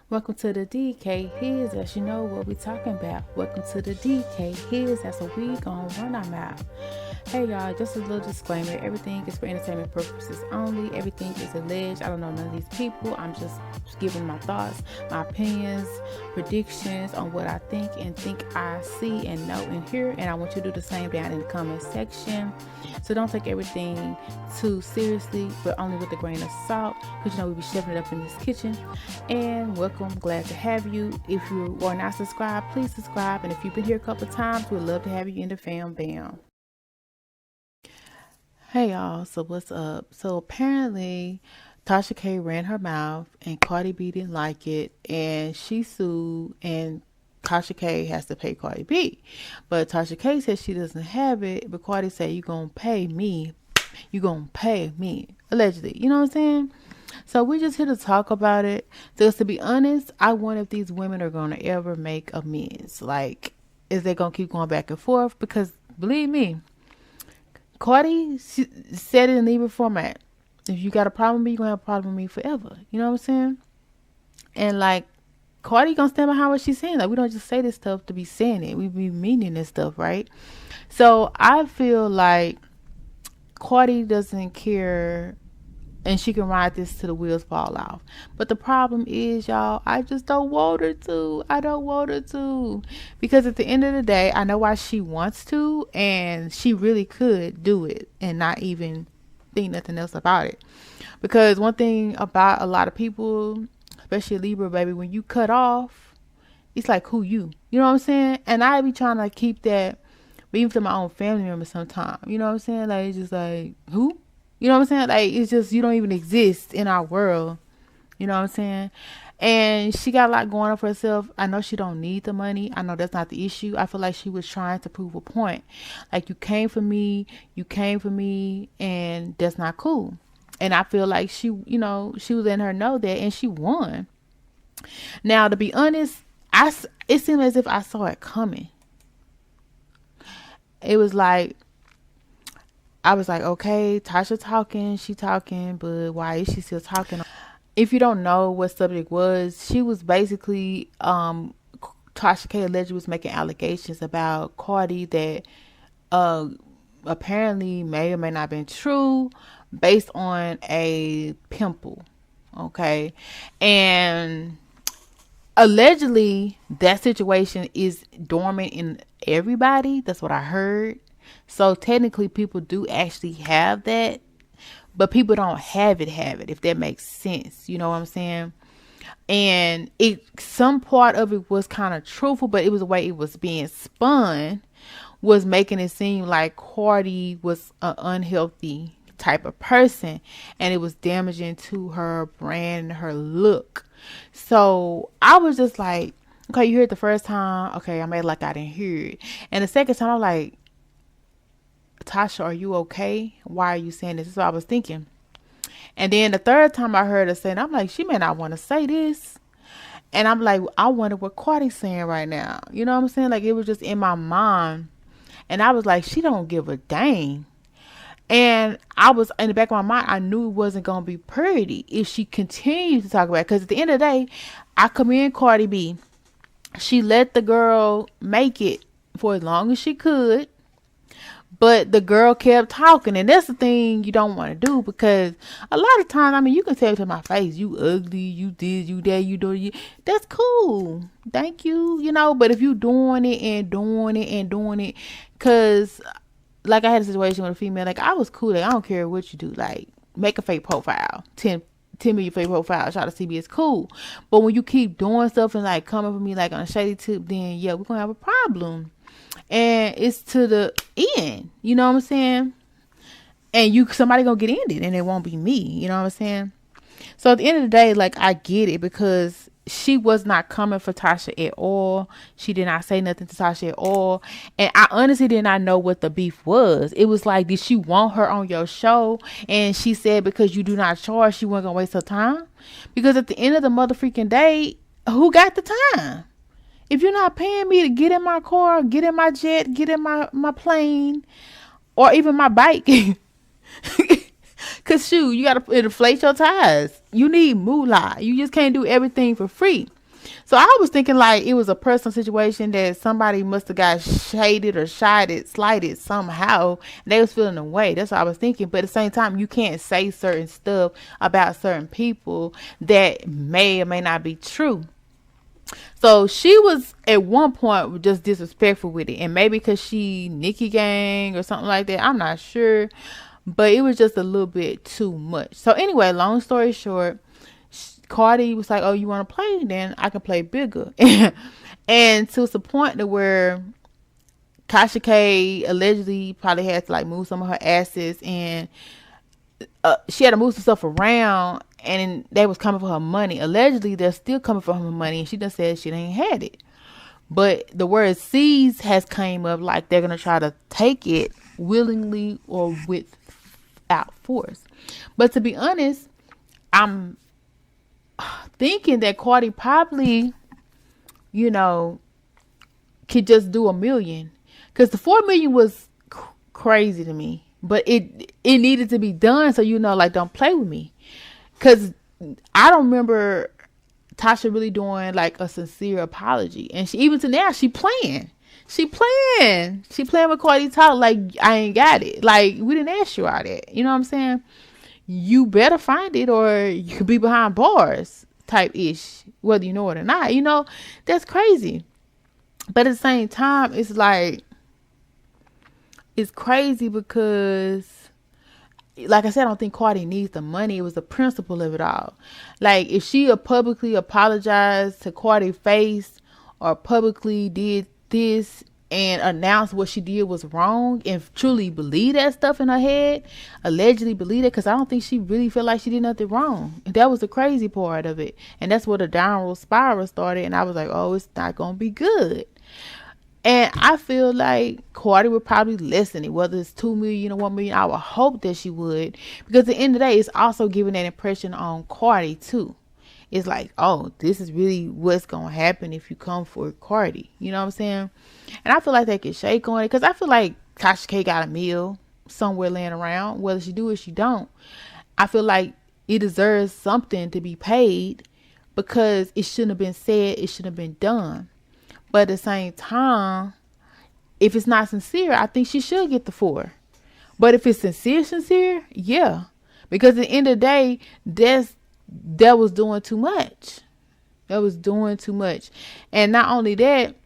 Welcome to the DK His, as you know what we talking about. Welcome to the DK His, that's what we gonna run our mouth. Hey y'all, just a little disclaimer. Everything is for entertainment purposes only. Everything is alleged. I don't know none of these people. I'm just giving my thoughts, my opinions, predictions on what I think I see and know and hear. And I want you to do the same down in the comment section. So don't take everything too seriously, but only with a grain of salt, because we be shoving it up in this kitchen. And welcome, glad to have you. If you are not subscribed, please subscribe. And if you've been here a couple of times, we'd love to have you in the fam bam. Hey y'all, so what's up? So apparently Tasha K ran her mouth and Cardi B didn't like it and she sued, and Tasha K has to pay Cardi B. But Tasha K says she doesn't have it, but Cardi said you gonna pay me. You gonna pay me. Allegedly. You know what I'm saying? So we just here to talk about it. Because to be honest, I wonder if these women are gonna ever make amends. Like, is they gonna keep going back and forth? Because believe me, Cardi said it in Libra format. If you got a problem with me, you're going to have a problem with me forever. You know what I'm saying? And like, Cardi going to stand behind what she's saying. Like, we don't just say this stuff to be saying it. We be meaning this stuff, right? So I feel like Cardi doesn't care, and she can ride this till the wheels fall off. But the problem is, y'all, I just don't want her to. I don't want her to. Because at the end of the day, I know why she wants to, and she really could do it and not even think nothing else about it. Because one thing about a lot of people, especially Libra, baby, when you cut off, it's like, who you? You know what I'm saying? And I be trying to keep that, even to my own family members sometimes. You know what I'm saying? Like, it's just like, who? You know what I'm saying? Like, it's just, you don't even exist in our world. You know what I'm saying? And she got a lot going on for herself. I know she don't need the money. I know that's not the issue. I feel like she was trying to prove a point. Like, you came for me, and that's not cool. And I feel like she was letting her know that, and she won. Now, to be honest, it seemed as if I saw it coming. It was like, I was like, okay, Tasha talking, she talking, but why is she still talking? If you don't know what subject was, she was basically, Tasha K allegedly was making allegations about Cardi that apparently may or may not have been true based on a pimple. Okay. And allegedly that situation is dormant in everybody. That's what I heard. So technically people do actually have that, but people don't have it, if that makes sense. You know what I'm saying? And some part of it was kind of truthful, but it was the way it was being spun was making it seem like Cardi was an unhealthy type of person, and it was damaging to her brand and her look. So I was just like, okay, you heard it the first time. Okay, I made like I didn't hear it. And the second time I'm like, Tasha, are you okay? Why are you saying this? This is what I was thinking. And then the third time I heard her say it, I'm like, she may not want to say this. And I'm like, I wonder what Cardi's saying right now. You know what I'm saying? Like, it was just in my mind. And I was like, she don't give a dang. And I was in the back of my mind, I knew it wasn't going to be pretty if she continued to talk about it. Because at the end of the day, I commend Cardi B. She let the girl make it for as long as she could. But the girl kept talking, and that's the thing you don't want to do, because a lot of times, I mean, you can tell to my face, you ugly, you this, you that, you do you. That's cool. Thank you, but if you doing it and doing it and doing it, because like I had a situation with a female, like I was cool, like I don't care what you do, like make a fake profile, 10 million fake profiles, try to see me, it's cool. But when you keep doing stuff and like coming for me like on a shady tip, then yeah, we're gonna have a problem. And it's to the end, you know what I'm saying? And somebody gonna get ended, and it won't be me, you know what I'm saying? So at the end of the day, like, I get it, because she was not coming for Tasha at all. She did not say nothing to Tasha at all. And I honestly did not know what the beef was. It was like, did she want her on your show? And she said because you do not charge, she wasn't gonna waste her time? Because at the end of the motherfucking day, who got the time? If you're not paying me to get in my car, get in my jet, get in my plane, or even my bike, because shoot, you got to inflate your tires. You need moolah. You just can't do everything for free. So I was thinking like it was a personal situation that somebody must have got shaded or slighted somehow. And they was feeling away. That's what I was thinking. But at the same time, you can't say certain stuff about certain people that may or may not be true. So she was at one point just disrespectful with it, and maybe because she Nikki gang or something like that, I'm not sure, but it was just a little bit too much. So anyway, long story short, Cardi was like, "Oh, you want to play? Then I can play bigger," and to the point to where Tasha K allegedly probably had to like move some of her assets, and she had to move some stuff around, and they was coming for her money. Allegedly, they're still coming for her money, and she done said she ain't had it. But the word "seize" has came up like they're gonna try to take it willingly or without force. But to be honest, I'm thinking that Cardi probably, you know, could just do 1 million, because the 4 million was crazy to me. But it needed to be done, so like, don't play with me, because I don't remember Tasha really doing like a sincere apology, and she even to now she playing with Cardi talk like I ain't got it, like we didn't ask you all that, you know what I'm saying? You better find it, or you could be behind bars type ish, whether you know it or not. That's crazy. But at the same time, it's like, it's crazy because, like I said, I don't think Cardi needs the money. It was the principle of it all. Like, if she publicly apologized to Cardi face, or publicly did this and announced what she did was wrong, and truly believe that stuff in her head, allegedly believe it, because I don't think she really felt like she did nothing wrong. And that was the crazy part of it. And that's where the downward spiral started. And I was like, oh, it's not going to be good. And I feel like Cardi would probably listen it, whether it's 2 million or 1 million. I would hope that she would, because at the end of the day, it's also giving that impression on Cardi too. It's like, oh, this is really what's going to happen if you come for Cardi. You know what I'm saying? And I feel like they could shake on it, because I feel like Tasha K got a meal somewhere laying around, whether she do or she don't. I feel like it deserves something to be paid, because it shouldn't have been said. It shouldn't have been done. But at the same time, if it's not sincere, I think she should get the 4. But if it's sincere, yeah. Because at the end of the day, that was doing too much. That was doing too much. And not only that,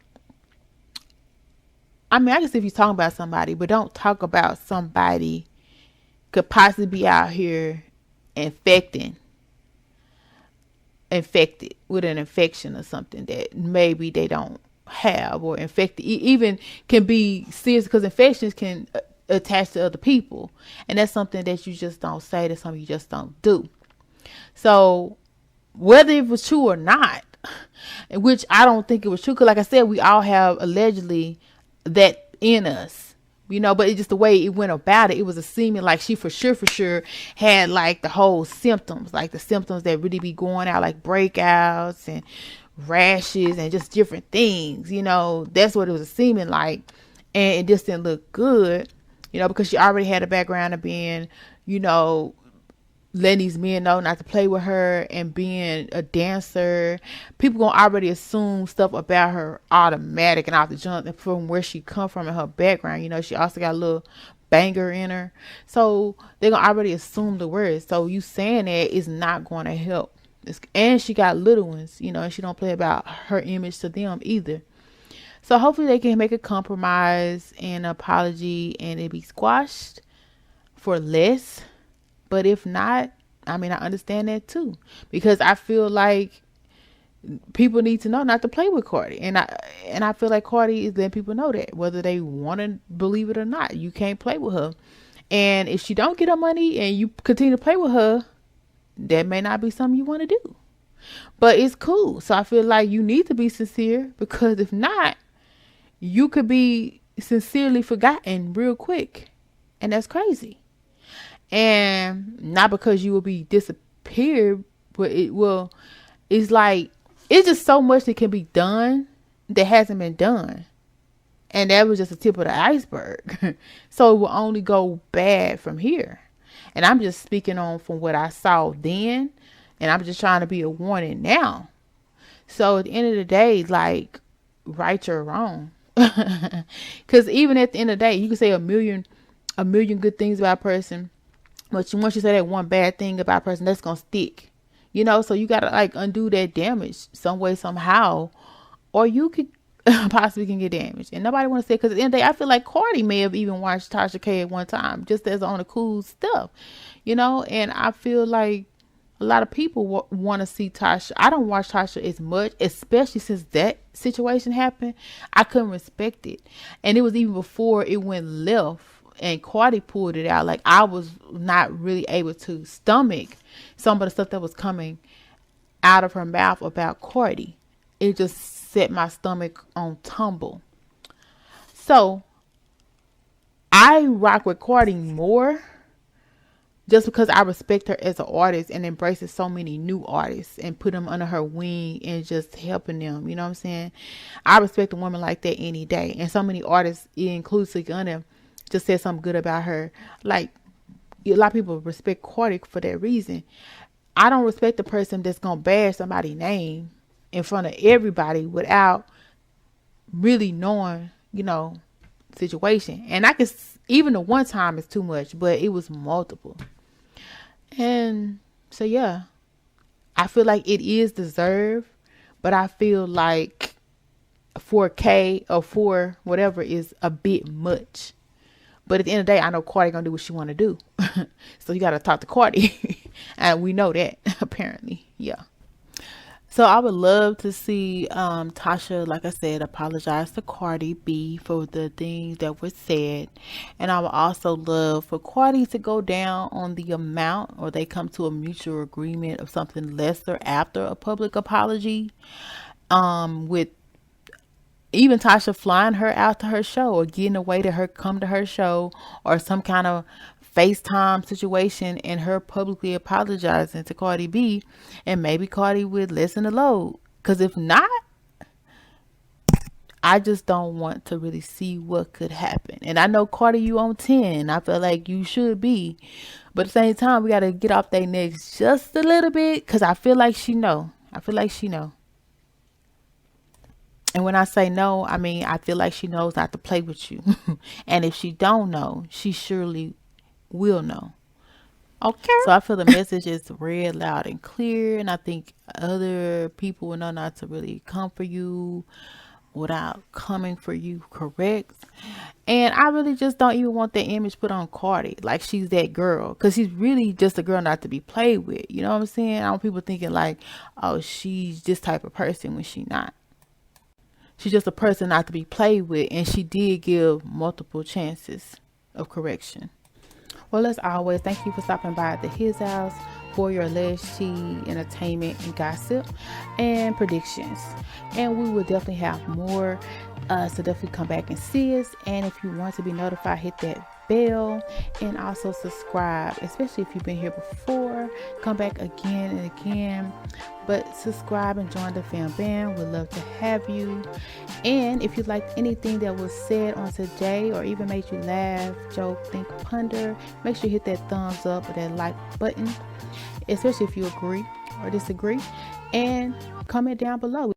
I mean, I guess if you're talking about somebody, but don't talk about somebody could possibly be out here infected with an infection or something that maybe they don't have, or infected, even can be serious, because infections can attach to other people, and that's something that you just don't say. That's something you just don't do. So whether it was true or not, which I don't think it was true, because like I said, we all have allegedly that in us, but it's just the way it went about it. It was a seeming like she for sure had like the whole symptoms, like the symptoms that really be going out, like breakouts and rashes and just different things. That's what it was seeming like, and it just didn't look good, because she already had a background of being, letting these men know not to play with her, and being a dancer. People gonna already assume stuff about her automatic and off the jump from where she come from and her background. She also got a little banger in her, so they're gonna already assume the words. So you saying that is not going to help. And she got little ones, and she don't play about her image to them either. So hopefully they can make a compromise and apology, and it be squashed for less. But if not, I mean, I understand that too, because I feel like people need to know not to play with Cardi, and I feel like Cardi is letting people know that, whether they want to believe it or not, you can't play with her. And if she don't get her money and you continue to play with her, that may not be something you want to do. But it's cool. So I feel like you need to be sincere, because if not, you could be sincerely forgotten real quick, and that's crazy. And not because you will be disappeared, but it's like, it's just so much that can be done that hasn't been done. And that was just the tip of the iceberg. So it will only go bad from here. And I'm just speaking on from what I saw then, and I'm just trying to be a warning now. So at the end of the day, like, right or wrong. Because even at the end of the day, you can say a million good things about a person, but once you say that one bad thing about a person, that's gonna stick. So you gotta like undo that damage some way, somehow, or you could possibly can get damaged. And nobody want to say, because at the end of the day, I feel like Cardi may have even watched Tasha K at one time, just as on the cool stuff, And I feel like a lot of people want to see Tasha. I don't watch Tasha as much, especially since that situation happened. I couldn't respect it. And it was even before it went left and Cardi pulled it out. Like, I was not really able to stomach some of the stuff that was coming out of her mouth about Cardi. It just set my stomach on tumble. So I rock with Cardi more just because I respect her as an artist and embraces so many new artists and put them under her wing and just helping them. You know what I'm saying? I respect a woman like that any day. And so many artists, including Gunna, just said something good about her. Like, a lot of people respect Cardi for that reason. I don't respect the person that's going to bash somebody's name in front of everybody without really knowing, situation. And I could, even the one time is too much, but it was multiple. And so, yeah, I feel like it is deserved, but I feel like 4K or 4 whatever is a bit much. But at the end of the day, I know Cardi gonna do what she want to do. So you got to talk to Cardi. And we know that, apparently. Yeah. So I would love to see Tasha, like I said, apologize to Cardi B for the things that were said. And I would also love for Cardi to go down on the amount, or they come to a mutual agreement of something lesser after a public apology. With even Tasha flying her out to her show, or getting away to her come to her show, or some kind of FaceTime situation and her publicly apologizing to Cardi B, and maybe Cardi would lessen the load. Because if not, I just don't want to really see what could happen. And I know, Cardi, you on 10. I feel like you should be. But at the same time, we got to get off their necks just a little bit, because I feel like she know. And when I say no, I mean, I feel like she knows not to play with you. And if she don't know, she surely will know. Okay. So I feel the message is read loud and clear. And I think other people will know not to really come for you without coming for you correct. And I really just don't even want that image put on Cardi, like she's that girl, because she's really just a girl not to be played with. You know what I'm saying? I don't want people thinking like, oh, she's this type of person when she not. She's just a person not to be played with, and she did give multiple chances of correction. Well, as always, thank you for stopping by at His House for your alleged tea, entertainment, and gossip, and predictions. And we will definitely have more, so definitely come back and see us. And if you want to be notified, hit that bell, and also subscribe, especially if you've been here before. Come back again and again, but subscribe and join the fam band. We'd love to have you. And if you liked anything that was said on today, or even made you laugh, joke, think, ponder, make sure you hit that thumbs up or that like button, especially if you agree or disagree, and comment down below.